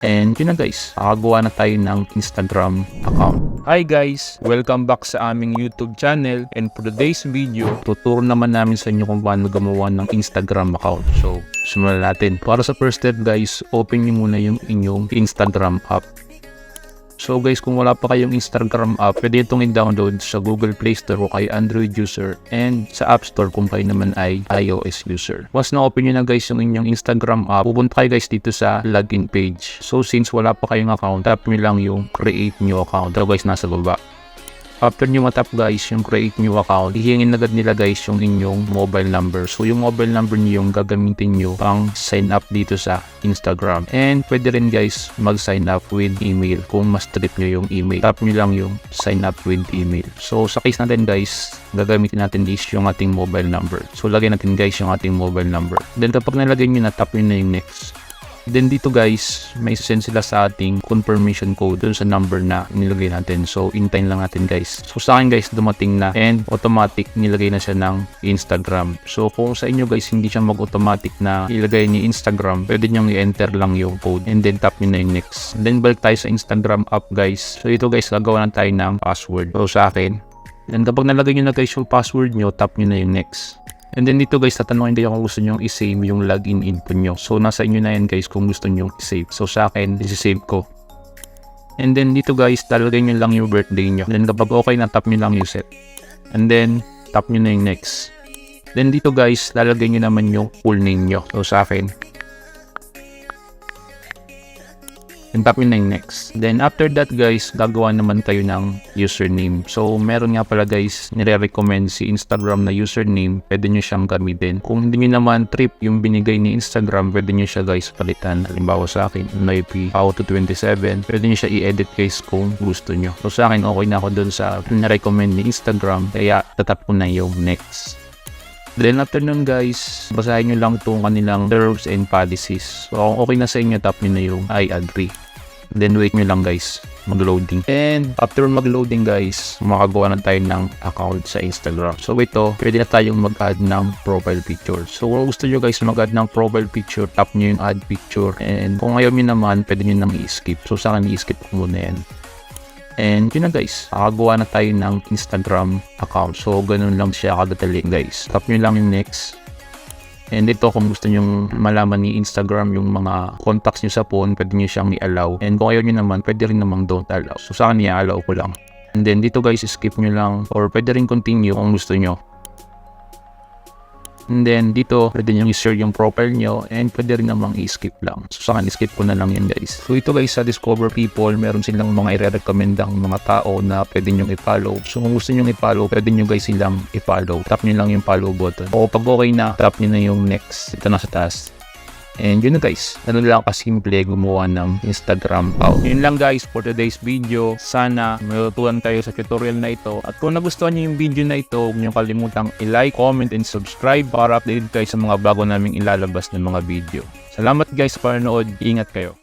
And yun na guys, nakagawa na tayo ng Instagram account. Hi guys! Welcome back sa aming YouTube channel, and for today's video, tuturo naman namin sa inyo kung paano gumawa ng Instagram account. So, simulan natin. Para sa first step guys, open nyo muna yung inyong Instagram app. So guys, kung wala pa kayong Instagram app, pwede itong i-download sa Google Play Store o kay Android user, and sa App Store kung kayo naman ay iOS user. Once na-open nyo na guys yung inyong Instagram app, pupunta kayo guys dito sa login page. So since wala pa kayong account, tap nyo lang yung create new account. Ito guys, nasa baba. After nyo matap guys yung create new account, hihingin agad nila guys yung inyong mobile number. So yung mobile number nyo yung gagamitin nyo pang sign up dito sa Instagram. And pwede rin guys mag-sign up with email kung mas trip nyo yung email. Tap nyo lang yung sign up with email. So sa case natin guys, gagamitin natin is yung ating mobile number. So lagay natin guys yung ating mobile number. Then kapag nalagay nyo na, tap nyo na yung next. Then dito guys, may send sila sa ating confirmation code dun sa number na nilagay natin. So hintayin lang natin guys. So sa akin guys, dumating na, and automatic nilagay na siya ng Instagram. So kung sa inyo guys hindi siya mag-automatic na ilagay ni Instagram, pwede nyo i-enter lang yung code and then tap nyo na yung next. And then balik tayo sa Instagram app guys. So ito guys, gagawa na tayo ng password. So sa akin, and kapag nalagay nyo na guys yung password nyo, tap nyo na yung next. And then dito guys, tatanungin kayo kung gusto nyo i-save yung login info nyo. So nasa inyo na yan guys kung gusto nyo i-save. So sa akin, i-save ko. And then dito guys, talagay nyo lang yung birthday nyo. Then kapag okay na, tap nyo lang yung set. And then tap nyo na yung next. Then dito guys, lalagay nyo naman yung full name nyo. So sa akin, and tap nyo na yung next. Then after that guys, gagawa naman kayo ng username. So meron nga pala guys, nire-recommend si Instagram na username, pwede nyo siyang gamitin. Kung hindi nyo naman trip yung binigay ni Instagram, pwede nyo siya guys palitan. Halimbawa sa akin, Noipi Auto27, pwede nyo siya i-edit guys kung gusto nyo. So sa akin, okay na ako dun sa nire-recommend ni Instagram, kaya tatap ko na yung next. Then after nun guys, basahin nyo lang itong kanilang terms and policies. So kung okay na sa inyo, tap nyo na yung I agree. Then wait nyo lang guys, mag-loading. And after mag-loading guys, makagawa na tayo ng account sa Instagram. So ito, pwede na tayong mag-add ng profile picture. So kung gusto nyo guys mag-add ng profile picture, tap nyo yung add picture. And kung ayaw nyo naman, pwede nyo nang i-skip. So sa akin, i-skip ko muna yan. And yun na guys, nakagawa na tayo ng Instagram account. So ganun lang siya kadali guys. Tap nyo lang yung next. And ito, kung gusto nyo malaman ni Instagram yung mga contacts nyo sa phone, pwede nyo siyang i-allow. And kung ayaw nyo naman, pwede rin namang don't allow. So sa akin, i-allow ko lang. And then dito guys, skip nyo lang, or pwede rin continue kung gusto nyo. And then dito, pwede nyo i-share yung profile nyo, and pwede rin namang i-skip lang. So sa akin, skip ko na lang yan guys. So ito guys, sa Discover People, meron silang mga i-recommendang mga tao na pwede nyo i-follow. So kung gusto nyo i-follow, pwede nyo guys silang i-follow. Tap nyo lang yung follow button. O pag okay na, tap nyo na yung next. Ito na sa taas. And yun na guys, ano lang kasimple gumawa ng Instagram account. Yun lang guys for today's video. Sana matutunan tayo sa tutorial na ito. At kung nagustuhan nyo yung video na ito, huwag nyo kalimutang i-like, comment, and subscribe para updated kayo sa mga bago naming ilalabas ng mga video. Salamat guys sa panonood. Ingat kayo.